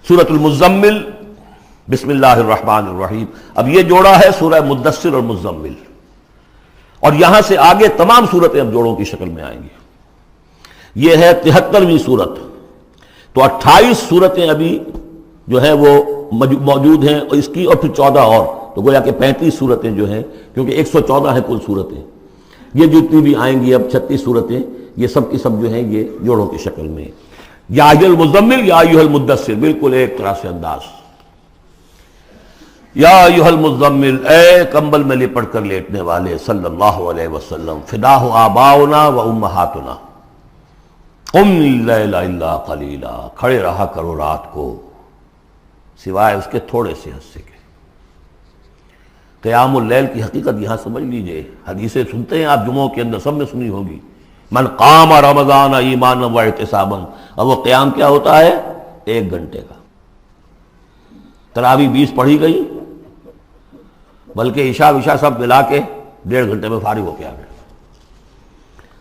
سورۃ المزمل، بسم اللہ الرحمن الرحیم. اب یہ جوڑا ہے سورہ مدثر اور مزمل، اور یہاں سے آگے تمام صورتیں اب جوڑوں کی شکل میں آئیں گی. یہ ہے 73ویں صورت. تو 28 صورتیں ابھی جو ہیں وہ موجود ہیں، اور اس کی اور پھر 14 اور، تو گویا کہ 35 صورتیں جو ہیں، کیونکہ 114 ہے کل صورتیں. یہ جتنی بھی آئیں گی اب 36 صورتیں، یہ سب کی سب جو ہیں یہ جوڑوں کی شکل میں. یا ایھا المزمل یا ایھا المدثر، بالکل ایک طرح سے انداز. یا ایھا المزمل، اے کمبل میں لپٹ کر لیٹنے والے، صلی اللہ علیہ وسلم. فداہ آباؤنا و امہاتنا، قم اللیل الا قلیلا، کھڑے رہا کرو رات کو سوائے اس کے تھوڑے سے حصے کے. قیام اللیل کی حقیقت یہاں سمجھ لیجئے. حدیثیں سنتے ہیں آپ جمعوں کے اندر، سب نے سنی ہوگی، من قام رمضان ایمانا و احتسابا. اور وہ قیام کیا ہوتا ہے؟ 1 گھنٹے کا. تراویح 20 پڑھی گئی، بلکہ عشاء وشاء سب ملا کے 1.5 گھنٹے میں فارغ ہو کے آ گئے.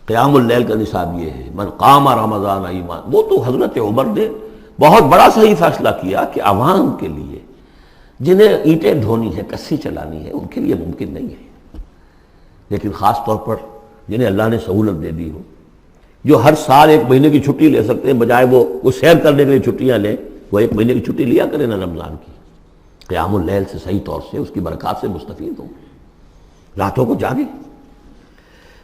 قیام اللیل کا نصاب یہ ہے، من قام رمضان ایمان. وہ تو حضرت عمر نے بہت بڑا صحیح فیصلہ کیا کہ عوام کے لیے جنہیں اینٹیں ڈھونی ہے، کسی چلانی ہے، ان کے لیے ممکن نہیں ہے. لیکن خاص طور پر جنہیں اللہ نے سہولت دے دی ہو، جو ہر سال 1 مہینے کی چھٹی لے سکتے ہیں، بجائے وہ سیر کرنے کے لیے چھٹیاں لیں، وہ 1 مہینے کی چھٹی لیا کریں نا رمضان کی. قیام اللیل سے صحیح طور سے اس کی برکات سے مستفید ہوں، راتوں کو جاگیں.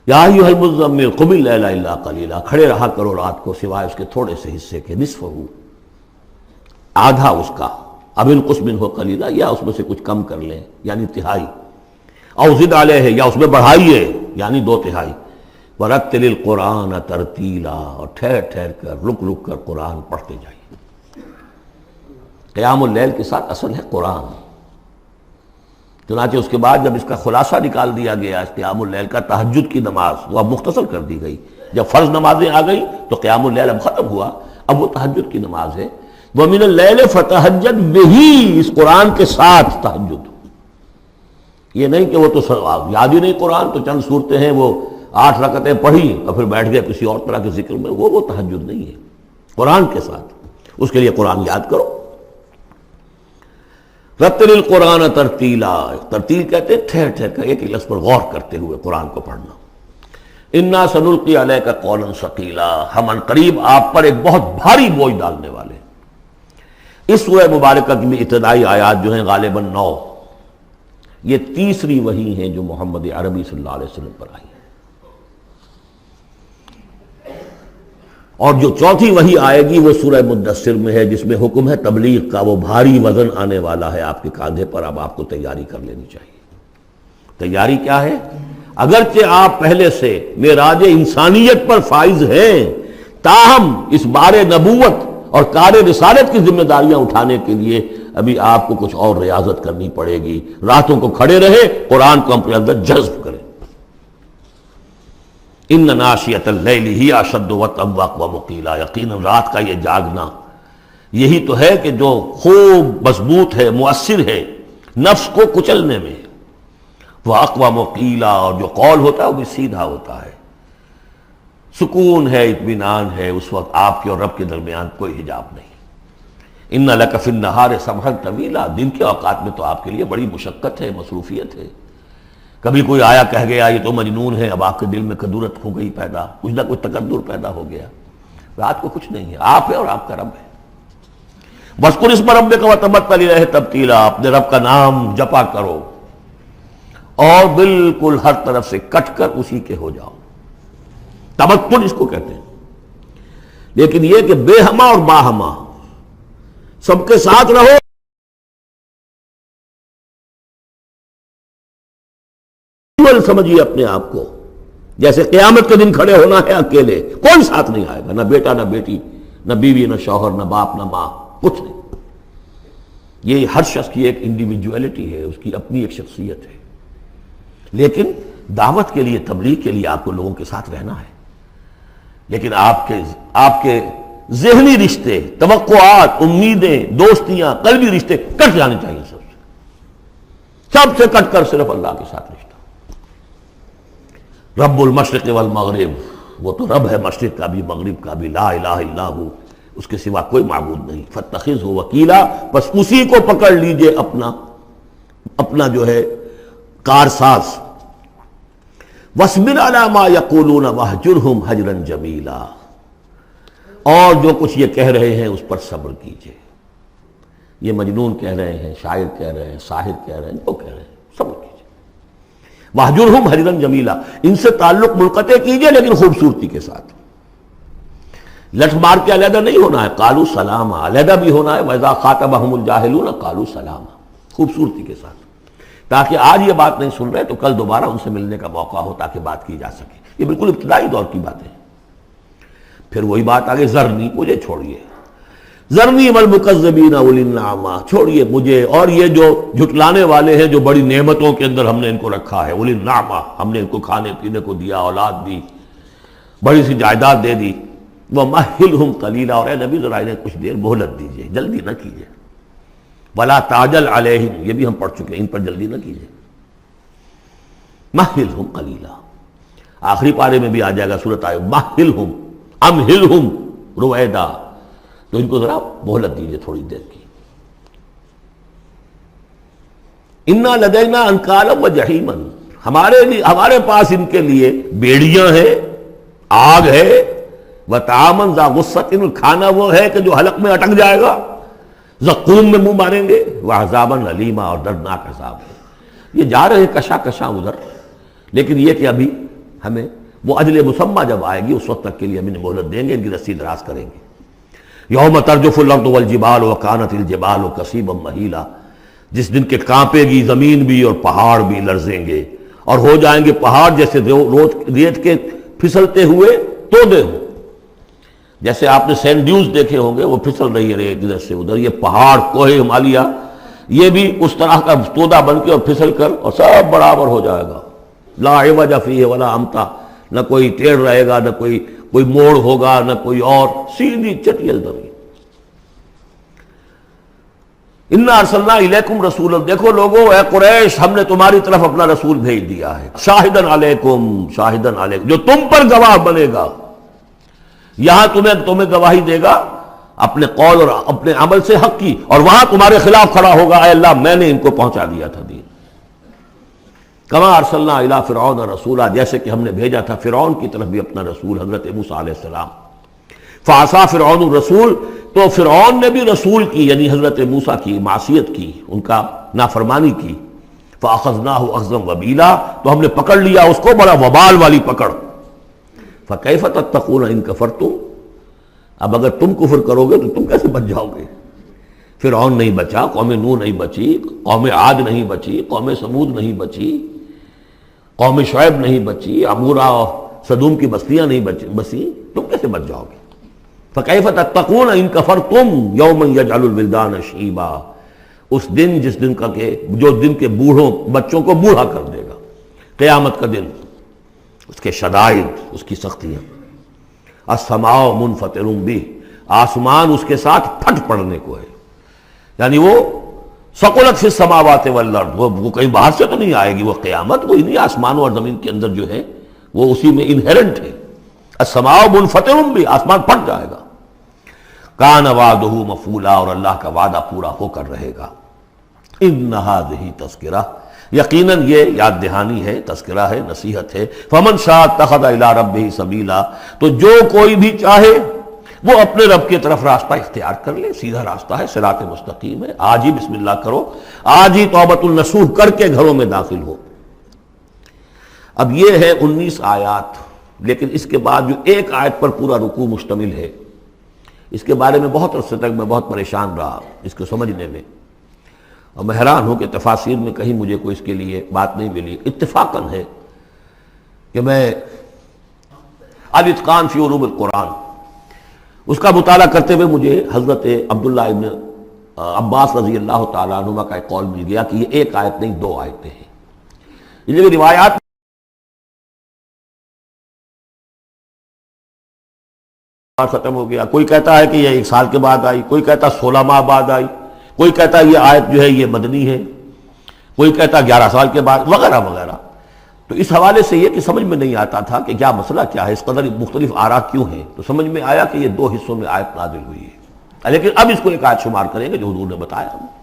یا ایھا المزمل قم اللیل الا قلیلا، کھڑے رہا کرو رات کو سوائے اس کے تھوڑے سے حصے کے. نصفہ، آدھا اس کا، اب انقص منہ قلیلا، یا اس میں سے کچھ کم کر لیں یعنی تہائی. او زد علیہ، یا اس میں بڑھائیے یعنی 2/3. ورتل القرآن ترتیلا، اور ٹھہر ٹھہر کر رک رک کر قرآن پڑھتے جائیے. قیام اللیل کے ساتھ اصل ہے قرآن. چنانچہ اس کے بعد جب اس کا خلاصہ نکال دیا گیا اس قیام اللیل کا، تہجد کی نماز وہ اب مختصر کر دی گئی. جب فرض نمازیں آ گئی تو قیام اللیل اب ختم ہوا، اب وہ تہجد کی نماز ہے. وَمِنَ اللَّيْلِ فَتَہجد بِهِ، اس قرآن کے ساتھ تہجد. یہ نہیں کہ وہ تو یاد ہی نہیں قرآن، تو چند صورتیں ہیں وہ 8 رکعتیں پڑھی اور پھر بیٹھ گئے کسی اور طرح کے ذکر میں. وہ تہجد نہیں ہے. قرآن کے ساتھ اس کے لیے قرآن یاد کرو. رتل القرآن ترتیلا، ترتیل کہتے ہیں ٹھہر ٹھہر کر ایک لفظ پر غور کرتے ہوئے قرآن کو پڑھنا. انا سنلقی علیک قولا ثقیلا، ہم ان قریب آپ پر ایک بہت بھاری بوجھ ڈالنے والے. اس سورہ مبارکہ کی ابتدائی آیات جو ہیں غالباً 9، یہ تیسری وحی ہیں جو محمد عربی صلی اللہ علیہ وسلم پر آئی ہے. اور جو چوتھی وحی آئے گی وہ سورہ مدثر میں ہے، جس میں حکم ہے تبلیغ کا. وہ بھاری وزن آنے والا ہے آپ کے کاندھے پر، اب آپ کو تیاری کر لینی چاہیے. تیاری کیا ہے؟ اگرچہ آپ پہلے سے معراج انسانیت پر فائز ہیں، تاہم اس بار نبوت اور کار رسالت کی ذمہ داریاں اٹھانے کے لیے ابھی آپ کو کچھ اور ریاضت کرنی پڑے گی. راتوں کو کھڑے رہے، قرآن کو اپنے اندر جذب کریں. ان ناشیۃ اللیل ہی اشد وطئا واقوم قیلا، یقیناً رات کا یہ جاگنا یہی تو ہے کہ جو خوب مضبوط ہے، مؤثر ہے نفس کو کچلنے میں. وہ اقوام قیلا، اور جو قول ہوتا ہے وہ بھی سیدھا ہوتا ہے. سکون ہے، اطمینان ہے، اس وقت آپ کے اور رب کے درمیان کوئی حجاب نہیں. ان لک فی النہار سبحا طویلا، دن کے اوقات میں تو آپ کے لیے بڑی مشقت ہے، مصروفیت ہے. کبھی کوئی آیا کہہ گیا یہ تو مجنون ہے، اب آپ کے دل میں کدورت ہو گئی پیدا، کچھ نہ کچھ تکدر پیدا ہو گیا. رات کو کچھ نہیں ہے، آپ ہے اور آپ کا رب ہے. وَاذْكُرِ اسْمَ رَبِّكَ وَتَبَتَّلْ إِلَيْهِ تَبْتِيلًا، اپنے رب کا نام جپا کرو اور بالکل ہر طرف سے کٹ کر اسی کے ہو جاؤ. تبتل اس کو کہتے ہیں. لیکن یہ کہ بے ہما اور باہما سب کے ساتھ رہو. سمجھیے اپنے آپ کو جیسے قیامت کے دن کھڑے ہونا ہے اکیلے، کوئی ساتھ نہیں آئے گا، نہ بیٹا نہ بیٹی، نہ بیوی نہ شوہر، نہ باپ نہ ماں، کچھ نہیں. یہ ہر شخص کی ایک انڈیویجویلٹی ہے، اس کی اپنی ایک شخصیت ہے. لیکن دعوت کے لیے، تبلیغ کے لیے آپ کو لوگوں کے ساتھ رہنا ہے. لیکن آپ کے ذہنی رشتے، توقعات، امیدیں، دوستیاں، قلبی رشتے کٹ جانے چاہیے. سب سے کٹ کر صرف اللہ کے ساتھ رشتہ. رب المشرق والمغرب، وہ تو رب ہے مشرق کا بھی مغرب کا بھی. لا الہ الا ہو، اس کے سوا کوئی معبود نہیں، فاتخذہ وکیلا، بس اسی کو پکڑ لیجئے اپنا جو ہے کارساز، واصبر علی ما یقولون واہجرہم ہجرا جمیلا، اور جو کچھ یہ کہہ رہے ہیں اس پر صبر کیجئے. یہ مجنون کہہ رہے ہیں، شاعر کہہ رہے ہیں، ساحر کہہ رہے ہیں، جو کہہ رہے ہیں صبر کیجئے. واہجرہم ہجرا جمیلا، ان سے تعلق منقطع کیجئے لیکن خوبصورتی کے ساتھ، لٹ مار کے علیحدہ نہیں ہونا ہے. قالوا سلاما، علیحدہ بھی ہونا ہے. وَإِذَا خَاطَبَهُمُ الْجَاهِلُونَ قَالُوا سَلَامًا، خوبصورتی کے ساتھ، تاکہ آج یہ بات نہیں سن رہے تو کل دوبارہ ان سے ملنے کا موقع ہو تاکہ بات کی جا سکے. یہ بالکل ابتدائی دور کی باتیں ہیں. پھر وہی بات آگے، ذرنی، مجھے چھوڑیے، ذرنی والمکذبین اولی النعمہ، چھوڑیے مجھے اور یہ جو جھٹلانے والے ہیں جو بڑی نعمتوں کے اندر ہم نے ان کو رکھا ہے. اولی النعمہ، ہم نے ان کو کھانے پینے کو دیا، اولاد دی، بڑی سی جائیداد دے دی. وَمَهِّلْهُمْ قَلِيلًا، اور اے نبی ذرا انہیں کچھ دیر مہلت دیجیے، جلدی نہ کیجیے. وَلَا تَعْجَلْ عَلَيْهِمْ، یہ بھی ہم پڑھ چکے ہیں، ان پر جلدی نہ کیجیے. مَهِّلْهُمْ قَلِيلًا، آخری پارے میں بھی آ جائے گا سورۃ آئے مَهِّلْهُمْ أَمْهِلْهُمْ رُوَیدًا، تو ان کو ذرا مہلت دیجیے تھوڑی دیر کی. اِنَّا لَدَيْنَا أَنْكَالًا وَجَحِيمًا، ہمارے پاس ان کے لیے بیڑیاں ہیں، آگ ہے. وَطَعَامًا ذَا غُصَّةٍ، کھانا وہ ہے کہ جو حلق میں اٹک جائے گا، زقوم میں منہ ماریں گے. وَعَذَابًا أَلِيمًا، اور دردناک عذاب ہے. یہ جا رہے ہیں کشا کشا ادھر، لیکن یہ کہ ابھی ہمیں وہ اجل مسمى جب آئے گی اس وقت تک کے لیے ہم انہیں مہلت دیں گے، ان کی رسی دراز کریں گے. یوم ترجف الارض والجبال وکانت الجبال کثیبا مہیلا، جس دن کے کانپے گی زمین بھی اور پہاڑ بھی لرزیں گے، اور ہو جائیں گے پہاڑ جیسے ریت کے پھسلتے ہوئے تودے ہوں. جیسے آپ نے سینڈ ڈیوز دیکھے ہوں گے، وہ پھسل رہی ہے ادھر سے ادھر. یہ پہاڑ کوہ ہمالیہ یہ بھی اس طرح کا تودا بن کے اور پھسل کر اور سب برابر ہو جائے گا. لا عوج فیہ ولا امتا، نہ کوئی ٹیڑھ رہے گا، نہ کوئی موڑ ہوگا، نہ کوئی اور، سیدھی چٹیل زمین. انا ارسلنا الیکم رسولا، دیکھو لوگوں، اے قریش، ہم نے تمہاری طرف اپنا رسول بھیج دیا ہے. شاہدن علیکم، شاہدن علیکم، جو تم پر گواہ بنے گا. یہاں تمہیں گواہی دے گا اپنے قول اور اپنے عمل سے حق کی، اور وہاں تمہارے خلاف کھڑا ہوگا، اے اللہ میں نے ان کو پہنچا دیا تھا دین. کما ارسلنا الی فرعون رسولا، جیسے کہ ہم نے بھیجا تھا فرعون کی طرف بھی اپنا رسول حضرت موسیٰ علیہ السلام. فعصا فرعون الرسول، تو فرعون نے بھی رسول کی یعنی حضرت موسیٰ کی معصیت کی، ان کا نافرمانی کی. فاخذناہ اخذا وبیلا، تو ہم نے پکڑ لیا اس کو بڑا وبال والی پکڑ. فکیف تتقون ان کفرتم، اب اگر تم کفر کرو گے تو تم کیسے بچ جاؤ گے؟ فرعون نہیں بچا، قوم نوح نہیں بچی، قوم عاد نہیں بچی، قوم سمود نہیں بچی، قوم شعیب نہیں بچی، عمورہ اور صدوم کی بستیاں نہیں بسی، تم کیسے بچ جاؤ گے؟ فکیف تتقون ان کفرتم یوما یجعل الولدان شیبا، اس دن جس دن کا کہ جو دن کے بوڑھوں بچوں کو بوڑھا کر دے گا، قیامت کا دن، اس کے شدائد، اس کی سختیاں. السماء منفطر بہ، آسمان اس کے ساتھ پھٹ پڑنے کو ہے، یعنی وہ ثقلت فی السماوات والارض، وہ کہیں باہر سے تو نہیں آئے گی، وہ قیامت وہ انہی آسمانوں اور زمین کے اندر جو ہے وہ اسی میں انہیرنٹ ہے. السماء منفطر بہ، آسمان پھٹ جائے گا. کان وعدہ مفعولا، اور اللہ کا وعدہ پورا ہو کر رہے گا. ان ھذہ تذکرہ، یقیناً یہ یاد دہانی ہے، تذکرہ ہے، نصیحت ہے. فمن شاء اتخذ الی ربہ سبیلا، تو جو کوئی بھی چاہے وہ اپنے رب کی طرف راستہ اختیار کر لے، سیدھا راستہ ہے، صراط مستقیم ہے. آج ہی بسم اللہ کرو، آج ہی توبۃ النصوح کر کے گھروں میں داخل ہو. اب یہ ہے 19 آیات، لیکن اس کے بعد جو ایک آیت پر پورا رکوع مشتمل ہے، اس کے بارے میں بہت عرصے تک میں بہت پریشان رہا اس کو سمجھنے میں، اور میں حیران ہوں کہ تفاسیر میں کہیں مجھے کوئی اس کے لیے بات نہیں ملی. اتفاقاً ہے کہ میں الاتقان فی علوم القرآن اس کا مطالعہ کرتے ہوئے مجھے حضرت عبداللہ ابن عباس رضی اللہ تعالیٰ عنہما کا ایک قول مل گیا کہ یہ ایک آیت نہیں 2 آیتیں ہیں. یہ روایات ختم ہو گیا، کوئی کہتا ہے کہ یہ 1 سال کے بعد آئی، کوئی کہتا 16 ماہ بعد آئی، کوئی کہتا یہ آیت جو ہے یہ مدنی ہے، کوئی کہتا 11 سال کے بعد، وغیرہ وغیرہ. تو اس حوالے سے یہ کہ سمجھ میں نہیں آتا تھا کہ کیا مسئلہ کیا ہے، اس قدر مختلف آراء کیوں ہیں، تو سمجھ میں آیا کہ یہ دو حصوں میں آیت نازل ہوئی ہے، لیکن اب اس کو ایک آیت شمار کریں گے جو حضور نے بتایا ہمیں۔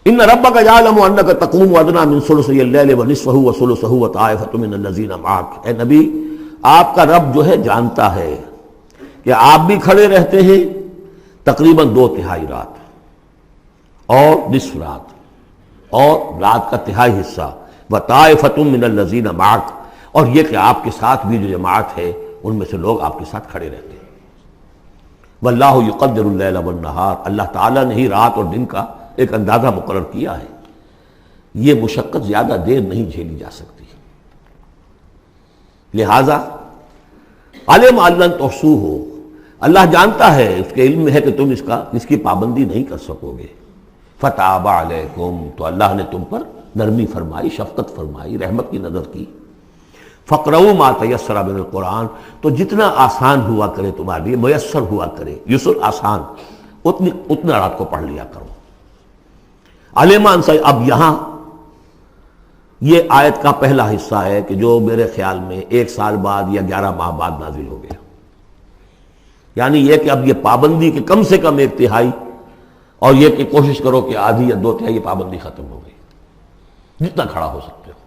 ان ربک یعلم انک تقوم ادنی من ثلثی اللیل ونصفہ وثلثہ وطائفۃ من الذین معک، اے نبی آپ کا رب جو ہے جانتا ہے کہ آپ بھی کھڑے رہتے ہیں تقریباً 2/3 رات اور نصف رات اور رات کا تہائی حصہ، وطائفۃ من الذین معک، اور یہ کہ آپ کے ساتھ بھی جو جماعت ہے ان میں سے لوگ آپ کے ساتھ کھڑے رہتے ہیں۔ واللہ یقدر اللیل والنہار، اللہ تعالیٰ نے ہی رات اور دن کا ایک اندازہ مقرر کیا ہے، یہ مشقت زیادہ دیر نہیں جھیلی جا سکتی، لہذا علم ان لن تحصوہ، اللہ جانتا ہے، اس کے علم میں ہے کہ تم اس کی پابندی نہیں کر سکو گے۔ فتاب علیکم، تو اللہ نے تم پر نرمی فرمائی، شفقت فرمائی، رحمت کی نظر کی۔ فقرؤوا ما تیسر من القرآن، تو جتنا آسان ہوا کرے تمہارے لیے، میسر ہوا کرے، یسر آسان، اتنا رات کو پڑھ لیا کرو۔ علمان سے اب یہاں یہ آیت کا پہلا حصہ ہے کہ جو میرے خیال میں 1 سال بعد یا 11 ماہ بعد نازل ہو گیا، یعنی یہ کہ اب یہ پابندی کہ کم سے کم 1/3 اور یہ کہ کوشش کرو کہ آدھی یا 2/3 پابندی ختم ہو گئی، جتنا کھڑا ہو سکتے ہو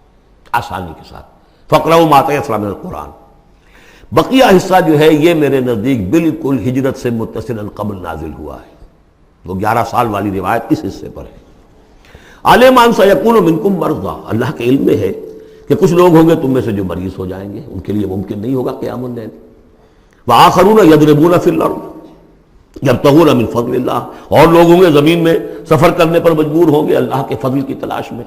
آسانی کے ساتھ۔ فقرؤوا ما تیسر من القرآن، بقیہ حصہ جو ہے یہ میرے نزدیک بالکل ہجرت سے متصل قبل نازل ہوا ہے، وہ 11 سال والی روایت اس حصے پر ہے۔ عالم ان سیکون منکم مرضی، اللہ کے علم میں ہے کہ کچھ لوگ ہوں گے تم میں سے جو مریض ہو جائیں گے، ان کے لیے ممکن نہیں ہوگا قیام اللیل۔ وآخرون یضربون فی الارض یبتغون من فضل اللہ، اور لوگ ہوں گے زمین میں سفر کرنے پر مجبور ہوں گے اللہ کے فضل کی تلاش میں۔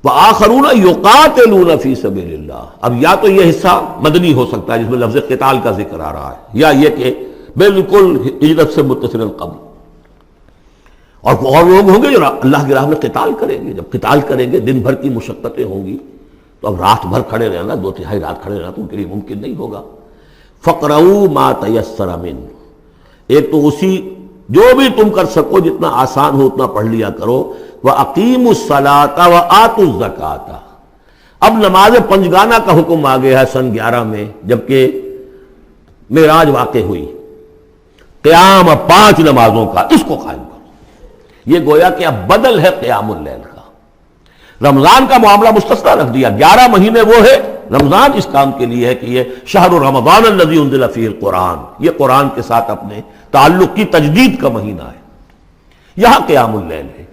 وآخرون یقاتلون فی سبیل اللہ، اب یا تو یہ حصہ مدنی ہو سکتا ہے جس میں لفظ قتال کا ذکر آ رہا ہے، یا یہ کہ بالکل ہجرت سے متصل قبل، اور لوگ ہوں گے جو اللہ کی راہ میں قتال کریں گے۔ جب قتال کریں گے دن بھر کی مشقتیں ہوں گی، تو اب رات بھر کھڑے رہنا، 2/3 رات کھڑے رہنا تو ان کے لیے ممکن نہیں ہوگا۔ فقرؤوا ما تیسر من، ایک تو اسی جو بھی تم کر سکو جتنا آسان ہو اتنا پڑھ لیا کرو۔ وَأَقِيمُوا الصَّلَاةَ وَآتُوا الزَّكَاةَ، اب نماز پنجگانہ کا حکم آ گیا ہے سن 11 میں، جبکہ معراج واقع ہوئی، قیام 5 نمازوں کا، اس کو قائم کرو۔ یہ گویا کہ اب بدل ہے قیام اللیل کا، رمضان کا معاملہ مستثنیٰ رکھ دیا، 11 مہینے وہ ہے، رمضان اس کام کے لیے ہے کہ یہ شہر رمضان الذی انزل فیہ القرآن، یہ قرآن کے ساتھ اپنے تعلق کی تجدید کا مہینہ ہے، یہاں قیام اللیل ہے۔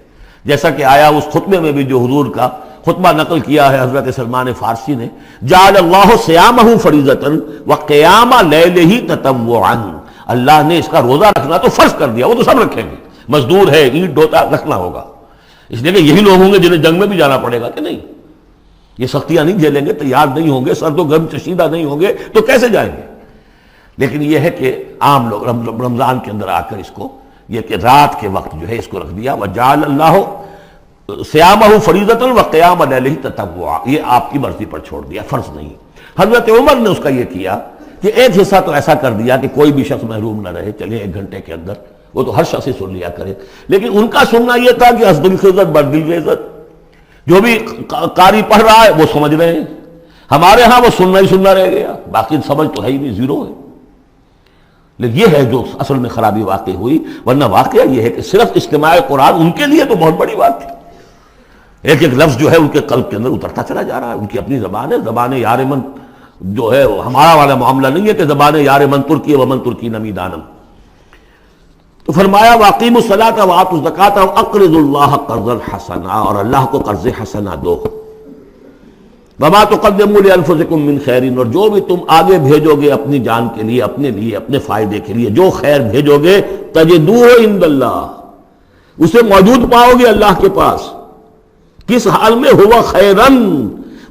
جیسا کہ آیا اس خطبے میں بھی جو حضور کا خطبہ نقل کیا ہے حضرت سلمان فارسی نے، جعل اللہ صیامہ فریضۃ وقیام لیلہ تطوعا، اللہ نے اس کا روزہ رکھنا تو فرض کر دیا، وہ تو سب رکھیں گے، مزدور ہے، اینٹ ڈھوتا رکھنا ہوگا، اس لیے کہ یہی لوگ ہوں گے جنہیں جنگ میں بھی جانا پڑے گا کہ نہیں، یہ سختیاں نہیں جھیلیں گے، تیار نہیں ہوں گے، سرد و گرم چشیدہ نہیں ہوں گے تو کیسے جائیں گے۔ لیکن یہ ہے کہ عام لوگ رمضان کے اندر آ کر اس کو یہ کہ رات کے وقت جو ہے اس کو رکھ دیا، وجعل اللہ صیامہ فریضۃ وقیام لیلہ تطوعا، یہ آپ کی مرضی پر چھوڑ دیا، فرض نہیں۔ حضرت عمر نے اس کا یہ کیا کہ ایک حصہ تو ایسا کر دیا کہ کوئی بھی شخص محروم نہ رہے، چلے 1 گھنٹے کے اندر وہ تو ہر شخص ہی سن لیا کرے، لیکن ان کا سننا یہ تھا کہ حسب الخزت بر دل عزت، جو بھی قاری پڑھ رہا ہے وہ سمجھ رہے ہیں، ہمارے ہاں وہ سننا ہی سننا رہ گیا، باقی سمجھ تو ہے ہی نہیں، زیرو ہے۔ لیکن یہ ہے جو اصل میں خرابی واقع ہوئی، ورنہ واقعہ یہ ہے کہ صرف اجتماع قرآن ان کے لیے تو بہت بڑی بات تھی، ایک ایک لفظ جو ہے ان کے قلب کے اندر اترتا چلا جا رہا ہے، ان کی اپنی زبان ہے، زبان یار من جو ہے ہمارا والا معاملہ نہیں ہے کہ زبان یار من ترکی ومن ترکی نمیدانم۔ تو فرمایا واقیموا الصلاۃ وآتوا الزکاۃ واقرضوا اللہ قرضا حسنا، اور اللہ کو قرض حسنا دو۔ وما تقدموا لانفسکم من خیر، اور جو بھی تم آگے بھیجو گے اپنی جان کے لیے، اپنے لیے، اپنے فائدے کے لیے، جو خیر بھیجو گے تجدوہ عند اللہ، اسے موجود پاؤ گے اللہ کے پاس، کس حال میں؟ ہوا خیرن،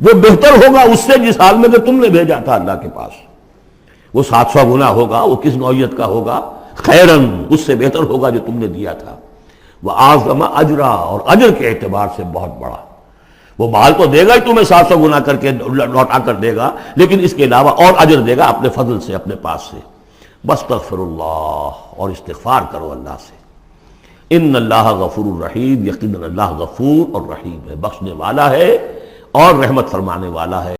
وہ بہتر ہوگا اس سے جس حال میں کہ تم نے بھیجا تھا اللہ کے پاس، وہ 700 گنا ہوگا، وہ کس نوعیت کا ہوگا؟ خیرن، اس سے بہتر ہوگا جو تم نے دیا تھا۔ وَأَعْظَمَ أَجْرًا، اور اجر کے اعتبار سے بہت بڑا، وہ مال تو دے گا ہی تمہیں 700 گنا کر کے لوٹا کر دے گا، لیکن اس کے علاوہ اور اجر دے گا اپنے فضل سے، اپنے پاس سے۔ بستغفر اللہ، اور استغفار کرو اللہ سے۔ ان اللہ غفور الرحیم، یقیناً اللہ غفور اور رحیم ہے، بخشنے والا ہے اور رحمت فرمانے والا ہے۔